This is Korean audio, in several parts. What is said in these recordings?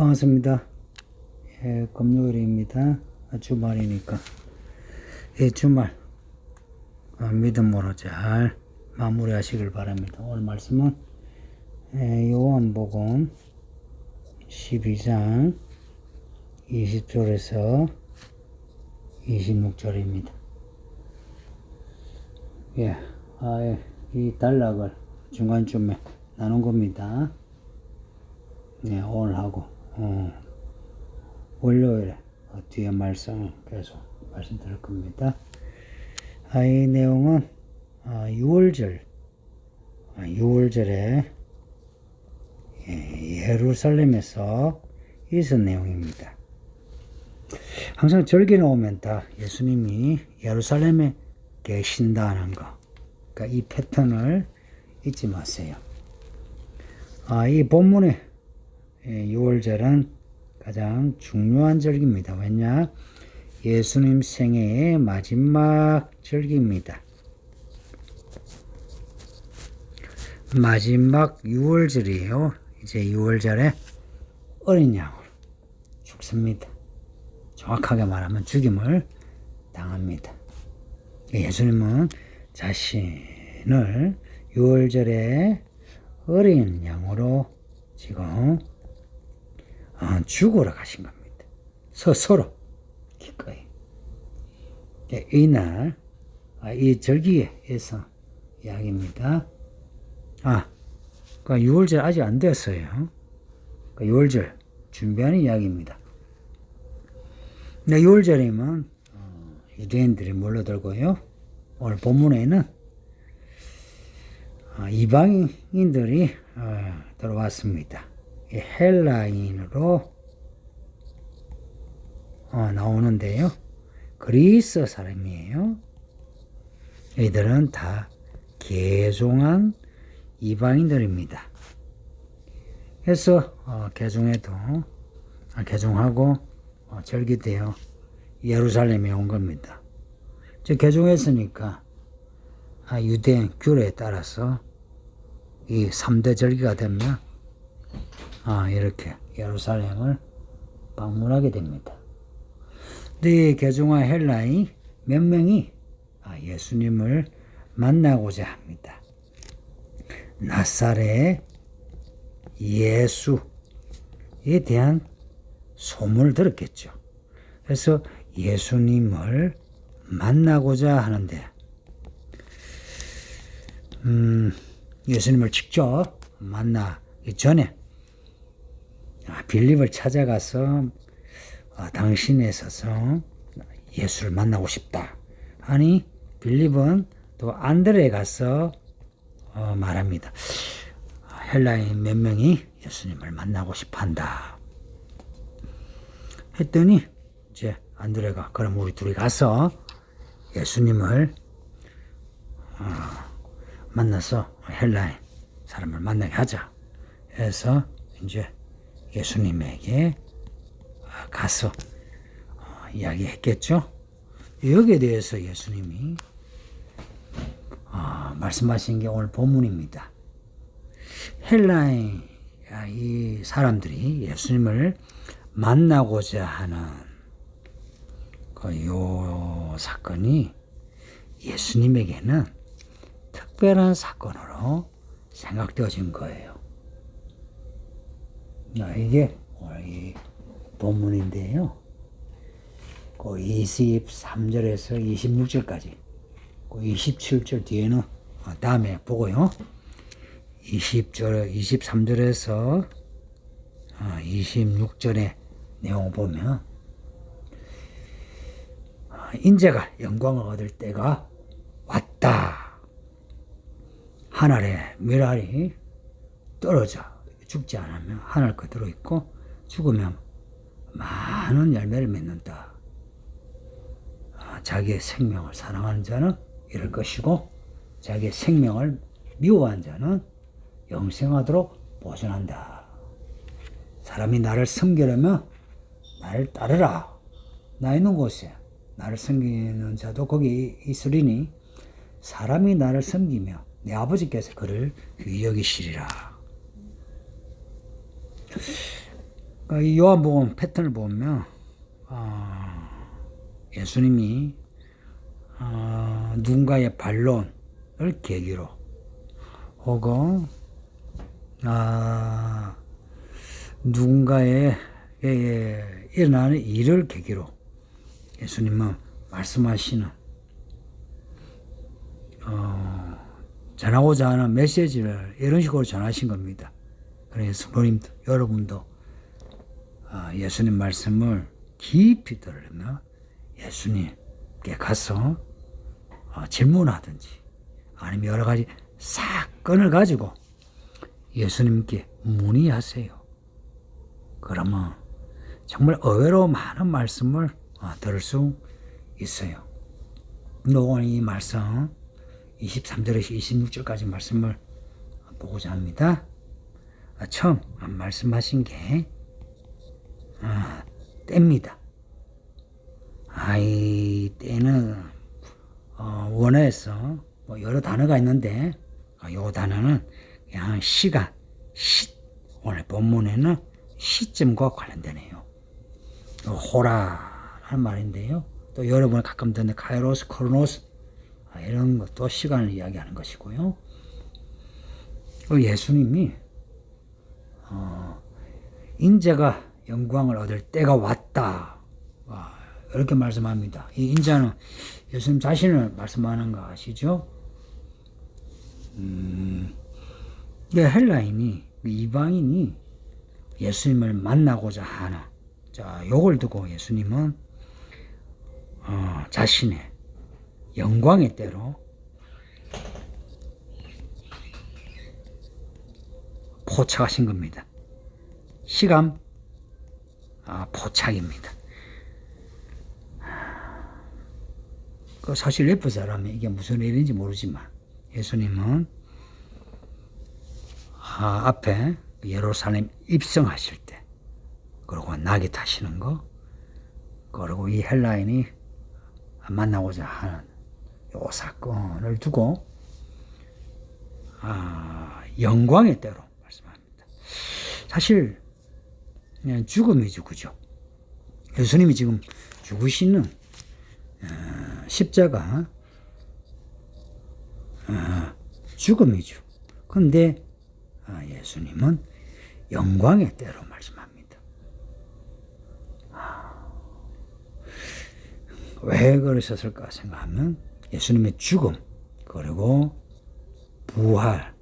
반갑습니다. 금요일입니다. 주말이니까. 주말 믿음으로 잘 마무리하시길 바랍니다. 오늘 말씀은 요한복음 12장 20절에서 26절입니다. 이 단락을 중간쯤에 나눈 겁니다. 오늘 하고 월요일에 뒤에 말씀 계속 말씀드릴 겁니다. 이 내용은 6월절에 예루살렘에서 있은 내용입니다. 항상 절기는 오면 다 예수님이 예루살렘에 계신다는 거, 그러니까 이 패턴을 잊지 마세요. 이 본문의 6월절은 가장 중요한 절기입니다. 왜냐? 예수님 생애의 마지막 절기입니다. 마지막 6월절이에요. 이제 6월절에 어린 양으로 죽습니다. 정확하게 말하면 죽임을 당합니다. 예수님은 자신을 6월절에 어린 양으로 지금 죽으러 가신 겁니다. 스스로 기꺼이. 이날 이 절기에서 이야기입니다. 그러니까 6월절 아직 안 됐어요. 6월절 준비하는 이야기입니다. 6월절이면 유대인들이 몰려들고요. 오늘 본문에는 이방인들이 들어왔습니다. 헬라인으로 나오는데요. 그리스 사람이에요. 이들은 다 개종한 이방인들입니다. 그래서 개종하고 절기되어 예루살렘에 온 겁니다. 개종했으니까 유대인 규례에 따라서 이 3대 절기가 되면 이렇게 예루살렘을 방문하게 됩니다. 이 개종한 헬라인 몇 명이 예수님을 만나고자 합니다. 나사렛 예수에 대한 소문을 들었겠죠. 그래서 예수님을 만나고자 하는데 예수님을 직접 만나기 전에 빌립을 찾아가서 당신에 있어서 예수를 만나고 싶다 하니 빌립은 또 안드레에 가서 말합니다. 헬라인 몇 명이 예수님을 만나고 싶어 한다 했더니 이제 안드레가 그럼 우리 둘이 가서 예수님을 만나서 헬라인 사람을 만나게 하자 해서 이제 예수님에게 가서 이야기했겠죠. 여기에 대해서 예수님이 말씀하신 게 오늘 본문입니다. 헬라인 이 사람들이 예수님을 만나고자 하는 요 사건이 예수님에게는 특별한 사건으로 생각되어진 거예요. 이게 오늘 이 본문인데요. 23절에서 26절까지 27절 뒤에는 다음에 보고요. 23절에서 26절의 내용을 보면 인자가 영광을 얻을 때가 왔다. 하늘에 밀알이 떨어져 죽지 않으면 하늘 그대로 있고 죽으면 많은 열매를 맺는다. 자기의 생명을 사랑하는 자는 이럴 것이고 자기의 생명을 미워한 자는 영생하도록 보존한다. 사람이 나를 섬기려면 나를 따르라. 나 있는 곳에 나를 섬기는 자도 거기 있으리니 사람이 나를 섬기며 내 아버지께서 그를 귀히 여기시리라. 이 요한복음 패턴을 보면 예수님이 누군가의 반론을 계기로 혹은 누군가의 일어나는 일을 계기로 예수님은 말씀하시는 전하고자 하는 메시지를 이런 식으로 전하신 겁니다. 그래서 성도님도 여러분도 예수님 말씀을 깊이 들으려면 예수님께 가서 질문하든지 아니면 여러 가지 사건을 가지고 예수님께 문의하세요. 그러면 정말 의외로 많은 말씀을 들을 수 있어요. 오늘 이 말씀 23절에서 26절까지 말씀을 보고자 합니다. 처음 말씀하신 게 때입니다. 이 때는 원어에서 여러 단어가 있는데 이 단어는 그냥 시간, 오늘 본문에는 시점과 관련되네요. 호라라는 말인데요. 또 여러분 가끔 듣는 카이로스, 크로노스 이런 것도 시간을 이야기하는 것이고요. 예수님이 인자가 영광을 얻을 때가 왔다. 이렇게 말씀합니다. 이 인자는 예수님 자신을 말씀하는 거 아시죠? 헬라인이, 이방인이 예수님을 만나고자 하는, 요걸 두고 예수님은 자신의 영광의 때로 포착하신 겁니다. 시간 포착입니다. 사실 옆에 사람이 이게 무슨 일인지 모르지만 예수님은 앞에 예루살렘 입성하실 때, 그리고 낙이 타시는 거, 그리고 이 헬라인이 만나고자 하는 요 사건을 두고 영광의 때로 말씀합니다. 사실 죽음이죠, 그죠? 예수님이 지금 죽으시는 십자가 죽음이죠. 그런데 예수님은 영광의 때로 말씀합니다. 왜 그러셨을까 생각하면 예수님의 죽음, 그리고 부활,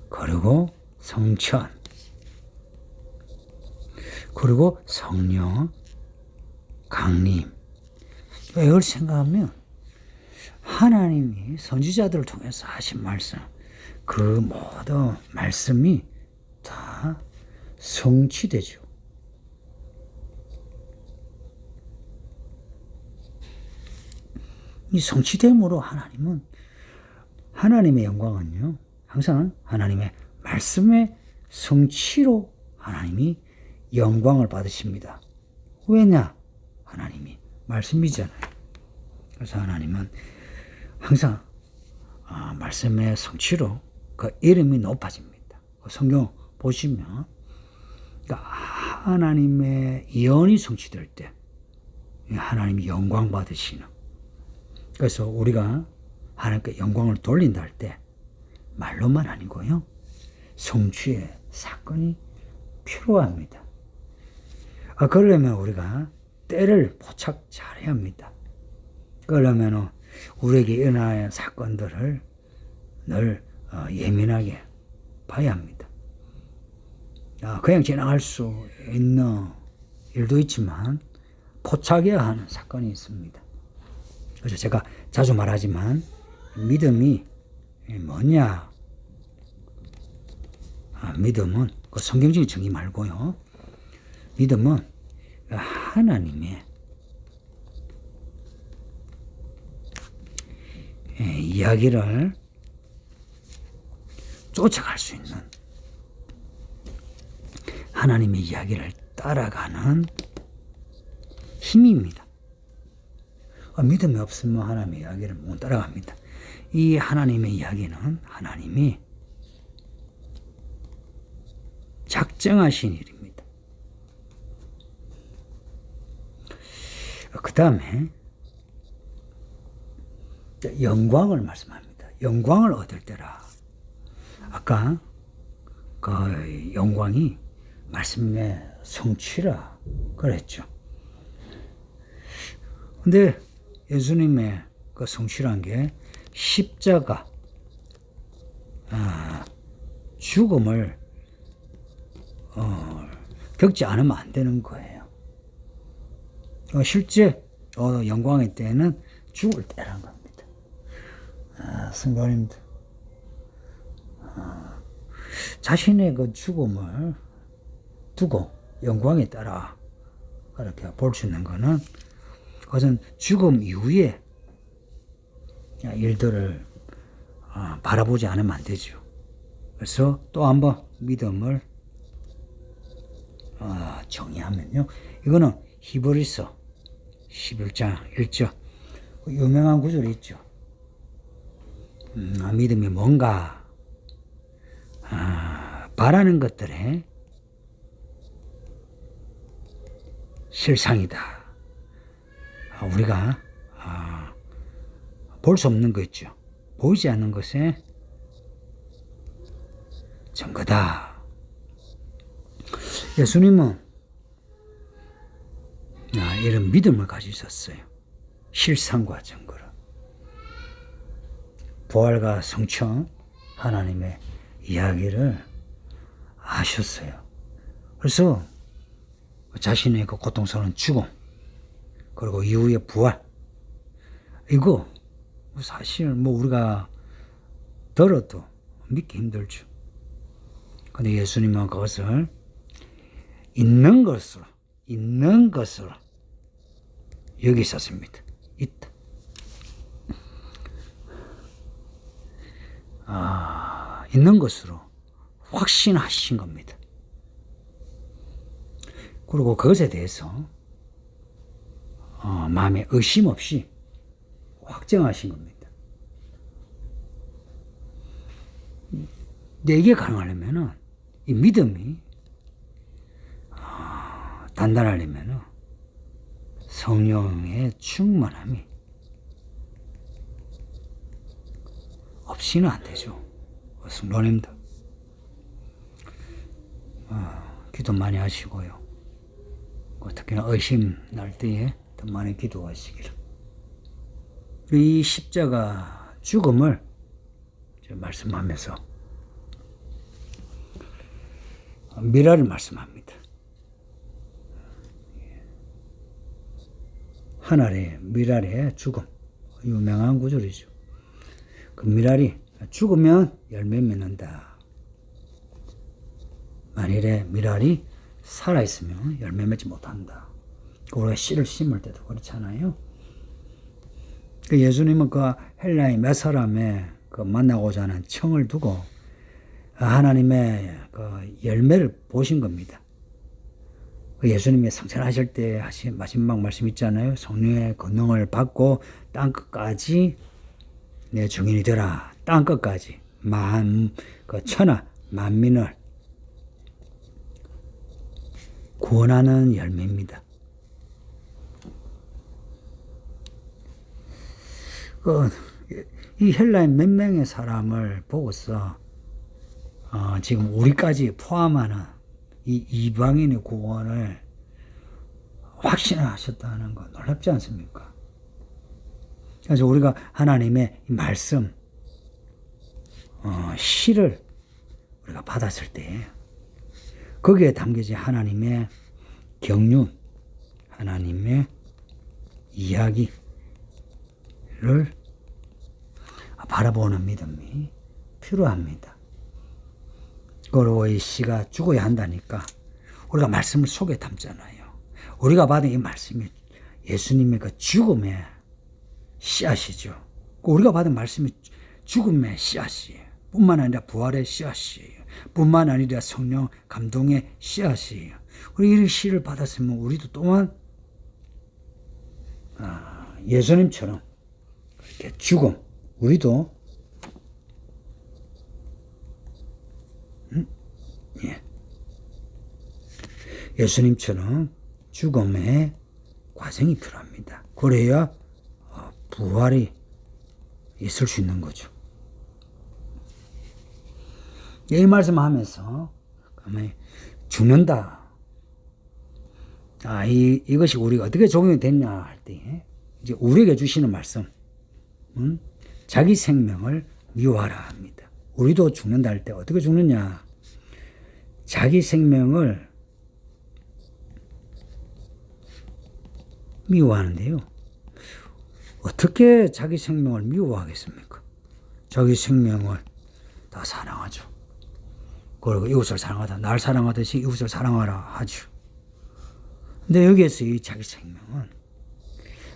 그리고 성천, 그리고 성령 강림, 이걸 생각하면 하나님이 선지자들을 통해서 하신 말씀, 그 모든 말씀이 다 성취되죠. 이 성취됨으로 하나님은, 하나님의 영광은요, 항상 하나님의 말씀의 성취로 하나님이 영광을 받으십니다. 왜냐? 하나님이 말씀이잖아요. 그래서 하나님은 항상 말씀의 성취로 그 이름이 높아집니다. 성경 보시면 그러니까 하나님의 예언이 성취될 때 하나님이 영광 받으시는, 그래서 우리가 하나님께 영광을 돌린다 할 때 말로만 아니고요, 성취의 사건이 필요합니다. 그러려면 우리가 때를 포착 잘해야 합니다. 그러려면 우리에게 일어나는 사건들을 늘 예민하게 봐야 합니다. 그냥 지나갈 수 있는 일도 있지만 포착해야 하는 사건이 있습니다. 그래서 제가 자주 말하지만 믿음이 뭐냐? 믿음은 그 성경적인 정의 말고요. 믿음은 하나님의 이야기를 쫓아갈 수 있는, 하나님의 이야기를 따라가는 힘입니다. 믿음이 없으면 하나님의 이야기를 못 따라갑니다. 이 하나님의 이야기는 하나님이 작정하신 일입니다. 그 다음에 영광을 말씀합니다. 영광을 얻을 때라. 아까 그 영광이 말씀의 성취라 그랬죠. 근데 예수님의 그 성취란 게 십자가, 죽음을 겪지 않으면 안 되는 거예요. 실제 영광의 때는 죽을 때라는 겁니다. 성도님들, 자신의 그 죽음을 두고 영광에 따라 그렇게 볼 수 있는 거는 그것은 죽음 이후에 일들을 바라보지 않으면 안 되죠. 그래서 또 한번 믿음을 정의하면요. 이거는 히브리서 11장 1절 유명한 구절이 있죠. 믿음이 뭔가 바라는 것들의 실상이다. 우리가 볼 수 없는 거 있죠. 보이지 않는 것의 증거다. 예수님은 이런 믿음을 가지셨어요. 실상과 증거를. 부활과 성취한 하나님의 이야기를 아셨어요. 그래서 자신의 그 고통스러운 죽음, 그리고 이후의 부활, 이거 사실 우리가 들어도 믿기 힘들죠. 근데 예수님은 그것을 있는 것으로 여기셨습니다. 있다. 있는 것으로 확신하신 겁니다. 그리고 그것에 대해서 마음에 의심 없이 확정하신 겁니다. 근데 이게 가능하려면 이 믿음이 단단하려면 성령의 충만함이 없이는 안 되죠. 성도님들 기도 많이 하시고요. 특히나 의심 날 때에 더 많이 기도하시기를. 이 십자가 죽음을 말씀하면서 미라를 말씀합니다. 하늘의 미랄의 죽음, 유명한 구절이죠. 그 미랄이 죽으면 열매 맺는다. 만일에 미랄이 살아있으면 열매 맺지 못한다. 우리가 씨를 심을 때도 그렇잖아요. 그 예수님은 그 헬라의 몇 사람의 그 만나고자 하는 청을 두고 하나님의 그 열매를 보신 겁니다. 그 예수님이 성천하실 때 하신 마지막 말씀 있잖아요. 성령의 권능을 받고 땅끝까지 내 증인이 되라. 땅끝까지 그 천하 만민을 구원하는 열매입니다. 이 헬라의 몇 명의 사람을 보고서 지금 우리까지 포함하는 이 이방인의 구원을 확신하셨다는 거 놀랍지 않습니까? 그래서 우리가 하나님의 말씀, 시를 우리가 받았을 때 거기에 담겨진 하나님의 경륜, 하나님의 이야기를 바라보는 믿음이 필요합니다. 그리고 이 씨가 죽어야 한다니까 우리가 말씀을 속에 담잖아요. 우리가 받은 이 말씀이 예수님의 그 죽음의 씨앗이죠. 우리가 받은 말씀이 죽음의 씨앗이에요. 뿐만 아니라 부활의 씨앗이에요. 뿐만 아니라 성령 감동의 씨앗이에요. 우리 이 씨를 받았으면 우리도 또한 예수님처럼 이렇게 죽음, 우리도 예수님처럼 죽음의 과정이 필요합니다. 그래야 부활이 있을 수 있는 거죠. 이 말씀하면서 죽는다. 이것이 우리가 어떻게 적용이 됐냐 할 때, 이제 우리에게 주시는 말씀, 자기 생명을 미워하라 합니다. 우리도 죽는다 할 때 어떻게 죽느냐? 자기 생명을 미워하는데요. 어떻게 자기 생명을 미워하겠습니까? 자기 생명을 다 사랑하죠. 그리고 이웃을 사랑하다. 날 사랑하듯이 이웃을 사랑하라 하죠. 근데 여기에서 이 자기 생명은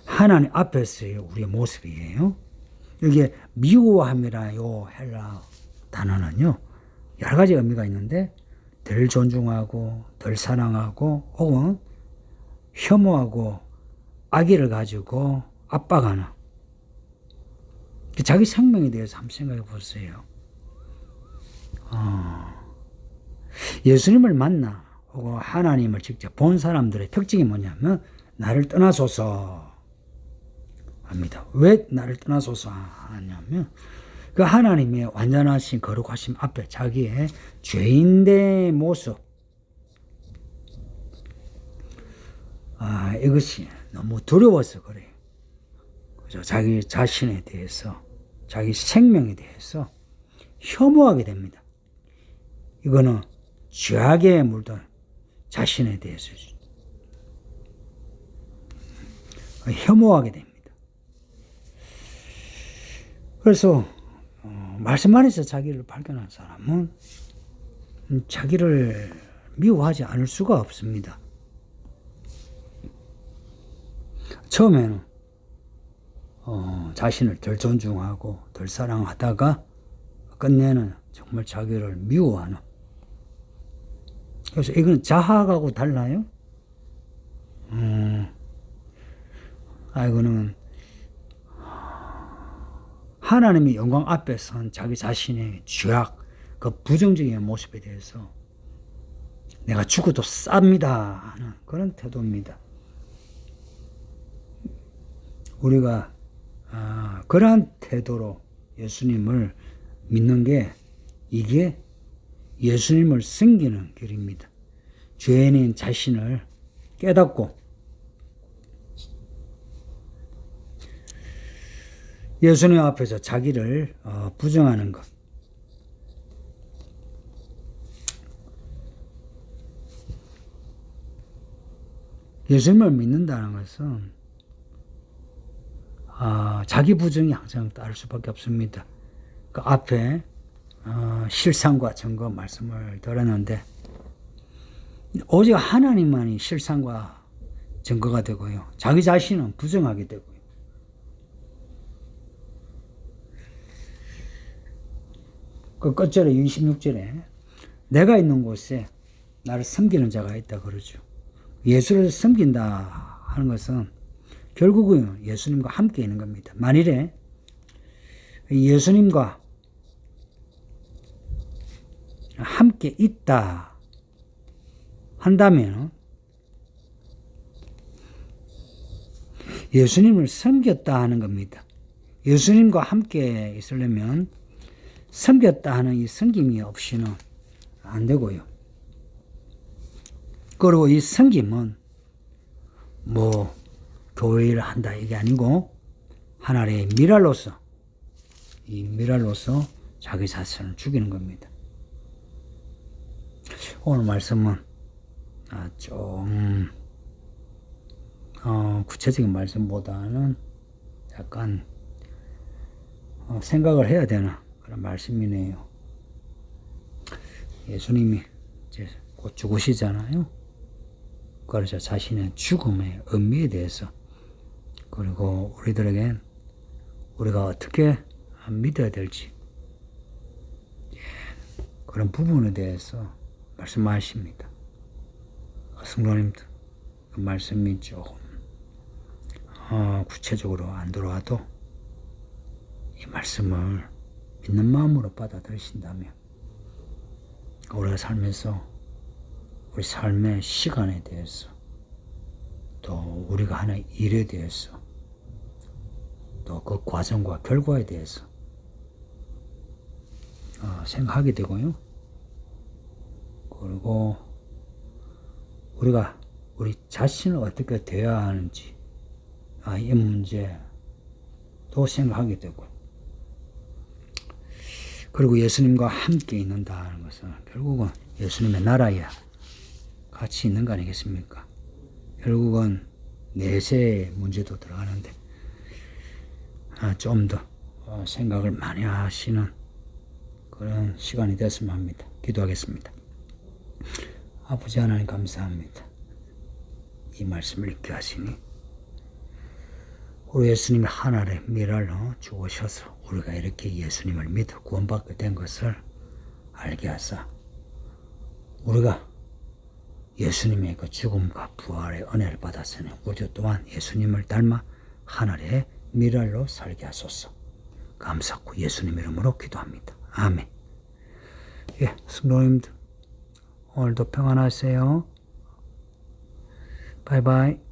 하나님 앞에서의 우리의 모습이에요. 여기에 미워함이라 요 헬라 단어는요, 여러 가지 의미가 있는데, 덜 존중하고, 덜 사랑하고, 혹은 혐오하고, 악의를 가지고 압박하는, 자기 생명에 대해서 한번 생각해 보세요. 예수님을 만나 혹은 하나님을 직접 본 사람들의 특징이 뭐냐면 나를 떠나소서 합니다. 왜 나를 떠나소서 하냐면 그 하나님의 완전하신 거룩하심 앞에 자기의 죄인된 모습, 이것이 너무 두려워서 그래요. 그죠? 자기 자신에 대해서, 자기 생명에 대해서 혐오하게 됩니다. 이거는 죄악에 물든 자신에 대해서 혐오하게 됩니다. 그래서 말씀 안에서 자기를 발견한 사람은 자기를 미워하지 않을 수가 없습니다. 처음에는 자신을 덜 존중하고 덜 사랑하다가 끝내는 정말 자기를 미워하는. 그래서 이건 자학하고 달라요? 이거는 하나님의 영광 앞에 선 자기 자신의 죄악, 그 부정적인 모습에 대해서 내가 죽어도 쌉니다 하는 그런 태도입니다. 우리가 그러한 태도로 예수님을 믿는 게, 이게 예수님을 섬기는 길입니다. 죄인인 자신을 깨닫고 예수님 앞에서 자기를 부정하는 것. 예수님을 믿는다는 것은 자기 부정이 항상 따를 수밖에 없습니다. 그 앞에 실상과 증거 말씀을 들었는데, 오직 하나님만이 실상과 증거가 되고요, 자기 자신은 부정하게 되고요. 그 끝절에 26절에 내가 있는 곳에 나를 섬기는 자가 있다 그러죠. 예수를 섬긴다 하는 것은 결국은 예수님과 함께 있는 겁니다. 만일에 예수님과 함께 있다 한다면 예수님을 섬겼다 하는 겁니다. 예수님과 함께 있으려면 섬겼다 하는 이 섬김이 없이는 안 되고요. 그리고 이 섬김은 교회를 한다 이게 아니고 하나님의 미랄로서, 이 미랄로서 자기 자신을 죽이는 겁니다. 오늘 말씀은 좀 구체적인 말씀보다는 약간 생각을 해야 되는 그런 말씀이네요. 예수님이 이제 곧 죽으시잖아요. 그래서 자신의 죽음의 의미에 대해서, 그리고 우리들에겐 우리가 어떻게 믿어야 될지, 그런 부분에 대해서 말씀하십니다. 성도님들, 그 말씀이 조금 구체적으로 안 들어와도 이 말씀을 믿는 마음으로 받아들이신다면 우리가 살면서 우리 삶의 시간에 대해서, 또 우리가 하는 일에 대해서, 또 그 과정과 결과에 대해서 생각하게 되고요. 그리고 우리가 우리 자신을 어떻게 대해야 하는지, 이 문제도 생각하게 되고, 그리고 예수님과 함께 있는다는 것은 결국은 예수님의 나라에 같이 있는 거 아니겠습니까? 결국은 내세의 문제도 들어가는데 좀 더 생각을 많이 하시는 그런 시간이 됐으면 합니다. 기도하겠습니다. 아버지 하나님 감사합니다. 이 말씀을 읽게 하시니 우리 예수님이 하늘의 미랄을 주오셔서 우리가 이렇게 예수님을 믿어 구원받게 된 것을 알게 하사 우리가 예수님의 그 죽음과 부활의 은혜를 받았으니 우리도 또한 예수님을 닮아 하늘의 미랄로 살게 하소서. 감사하고 예수님 이름으로 기도합니다. 아멘. 예, 성도님들 오늘도 평안하세요. 바이바이.